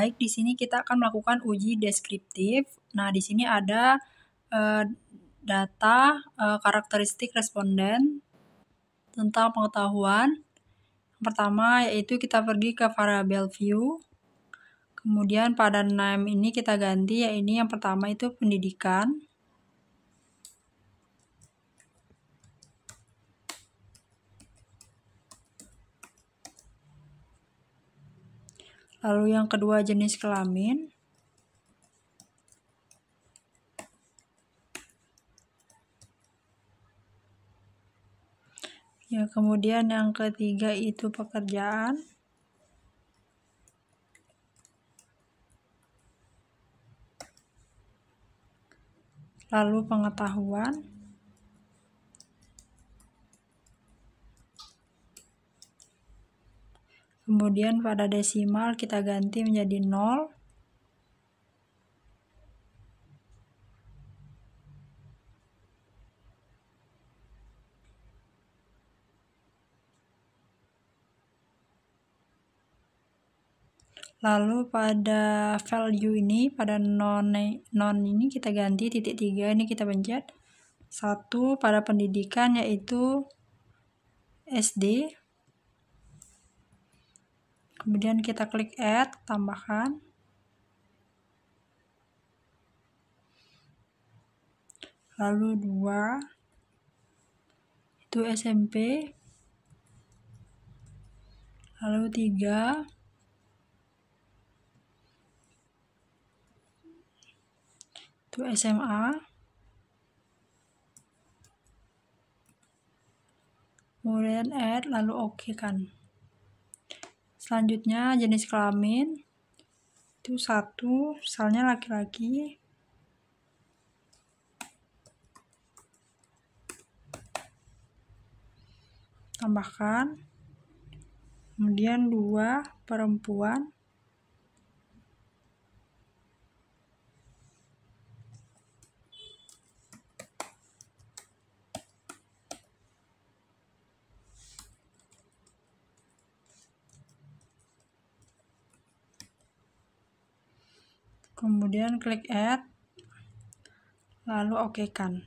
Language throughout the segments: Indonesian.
Baik, di sini kita akan melakukan uji deskriptif. Nah, di sini ada data karakteristik responden tentang pengetahuan. Yang pertama yaitu kita pergi ke variabel view. Kemudian pada name ini kita ganti, ya ini yang pertama itu pendidikan. Lalu yang kedua jenis kelamin. Ya, kemudian yang ketiga itu pekerjaan. Lalu pengetahuan. Kemudian pada desimal kita ganti menjadi 0. Lalu pada value ini, pada non ini kita ganti titik 3, ini kita pencet 1 pada pendidikan yaitu SD. Kemudian kita klik add, tambahkan. Lalu 2 itu SMP. Lalu 3 itu SMA. Kemudian add, lalu oke kan. Selanjutnya jenis kelamin itu 1, misalnya laki-laki. Tambahkan. Kemudian 2 perempuan. Kemudian klik add, lalu oke kan.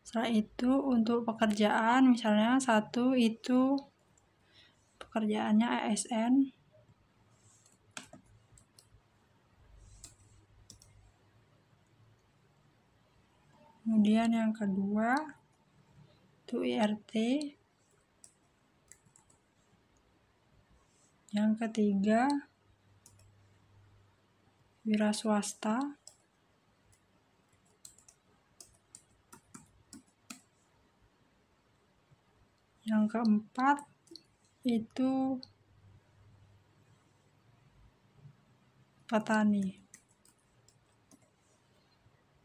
Setelah itu untuk pekerjaan, misalnya 1 itu pekerjaannya ASN. Kemudian yang kedua itu IRT. Yang ketiga wira swasta. Yang keempat itu petani.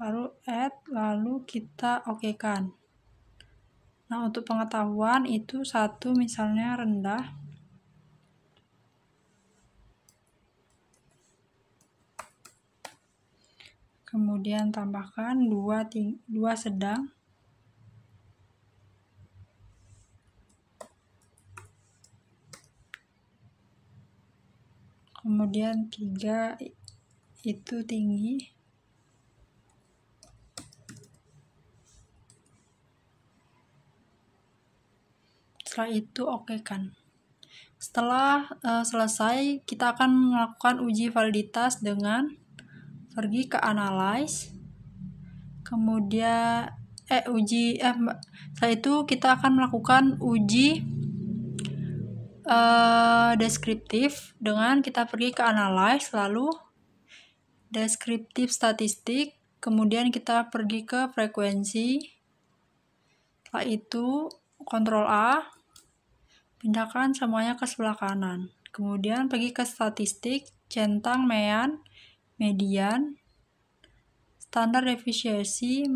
Lalu add, lalu kita oke kan. Nah, untuk pengetahuan itu 1 misalnya rendah. Kemudian tambahkan 2 sedang. Kemudian 3 itu tinggi. Setelah itu oke kan. Setelah selesai, kita akan melakukan uji validitas dengan pergi ke analyze. Kemudian setelah itu kita akan melakukan uji deskriptif dengan kita pergi ke analyze, lalu deskriptif statistik, kemudian kita pergi ke frekuensi. Setelah itu Ctrl A, pindahkan semuanya ke sebelah kanan. Kemudian pergi ke statistik, centang, mean, median, standar efisiensi,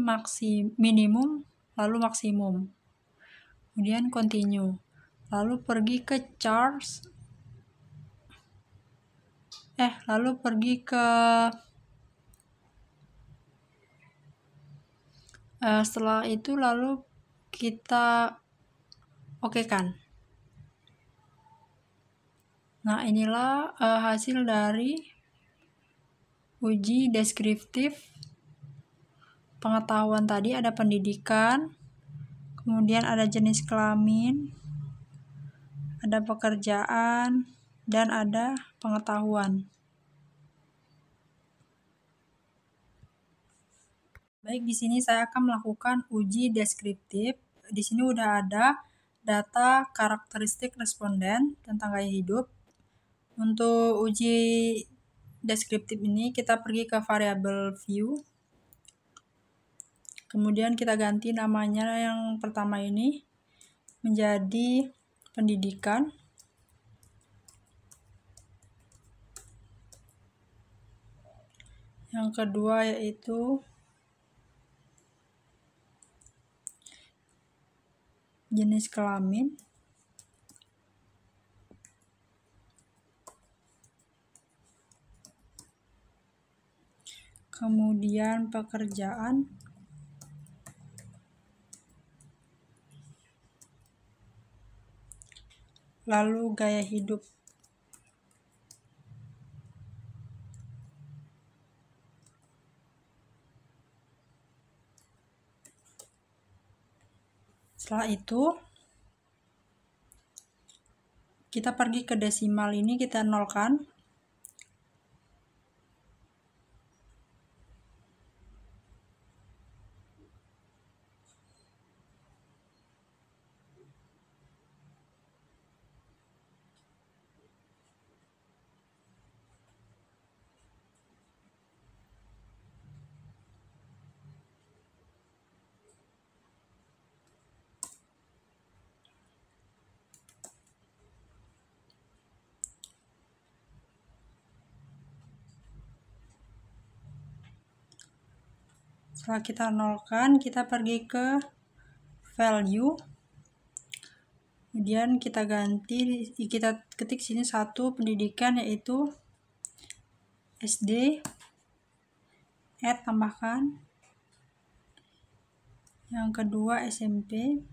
minimum, lalu maksimum. Kemudian continue. Lalu pergi ke charts. Lalu pergi ke setelah itu lalu kita oke kan. Nah, inilah hasil dari uji deskriptif pengetahuan tadi. Ada pendidikan, kemudian ada jenis kelamin, ada pekerjaan, dan ada pengetahuan. Baik, di sini saya akan melakukan uji deskriptif. Di sini udah ada data karakteristik responden tentang gaya hidup. Untuk uji deskriptif ini kita pergi ke variabel view. Kemudian kita ganti namanya yang pertama ini menjadi pendidikan. Yang kedua yaitu jenis kelamin. Kemudian pekerjaan. Lalu gaya hidup. Setelah itu kita pergi ke desimal ini, kita nolkan. Setelah kita nolkan, kita pergi ke value. Kemudian kita ganti, kita ketik sini satu pendidikan yaitu SD, add tambahkan. Yang kedua SMP.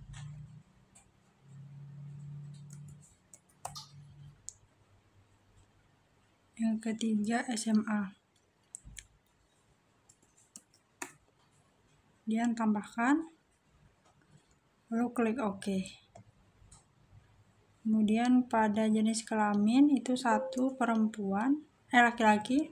Yang ketiga SMA. Kemudian tambahkan, lalu klik OK. Kemudian pada jenis kelamin itu satu perempuan, laki-laki.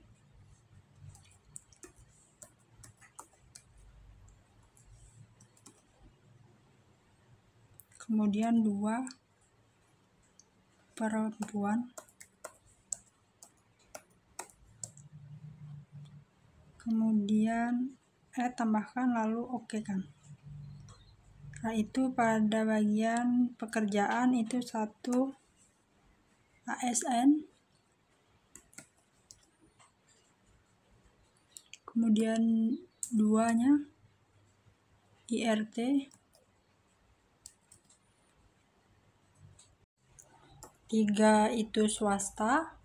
Kemudian 2 perempuan. Kemudian tambahkan lalu OK kan. Setelah itu pada bagian pekerjaan itu 1 ASN. Kemudian 2-nya IRT. 3 itu swasta.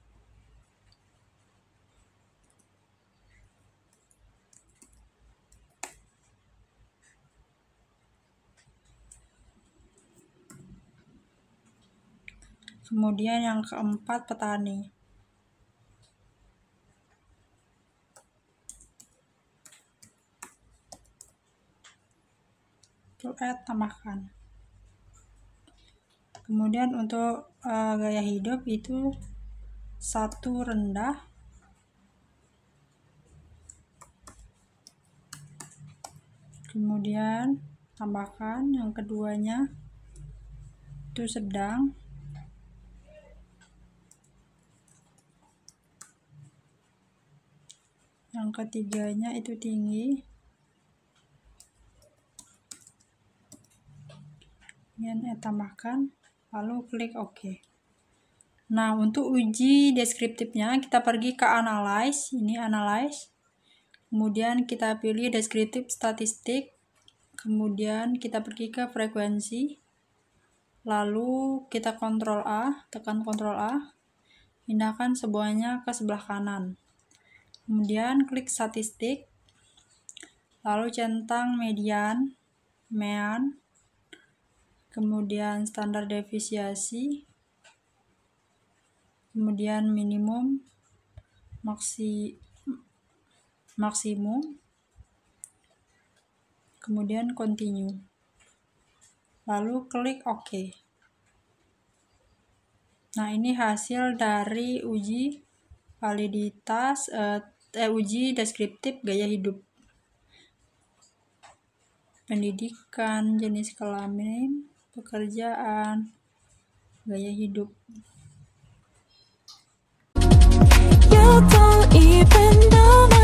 Kemudian yang keempat petani. Itu tambahkan. Kemudian untuk gaya hidup itu 1 rendah. Kemudian tambahkan yang keduanya itu sedang. Yang ketiganya itu tinggi. Kemudian tambahkan, lalu klik OK. Nah, untuk uji deskriptifnya kita pergi ke analyze, ini analyze. Kemudian kita pilih deskriptif statistik. Kemudian kita pergi ke frekuensi. Lalu kita Ctrl A, tekan Ctrl A. Pindahkan semuanya ke sebelah kanan. Kemudian klik statistik, lalu centang median, mean, kemudian standar deviasi, kemudian minimum, maksimum, kemudian continue, lalu klik OK. Nah, ini hasil dari uji validitas, uji deskriptif gaya hidup. Pendidikan, jenis kelamin, pekerjaan, gaya hidup. You don't even know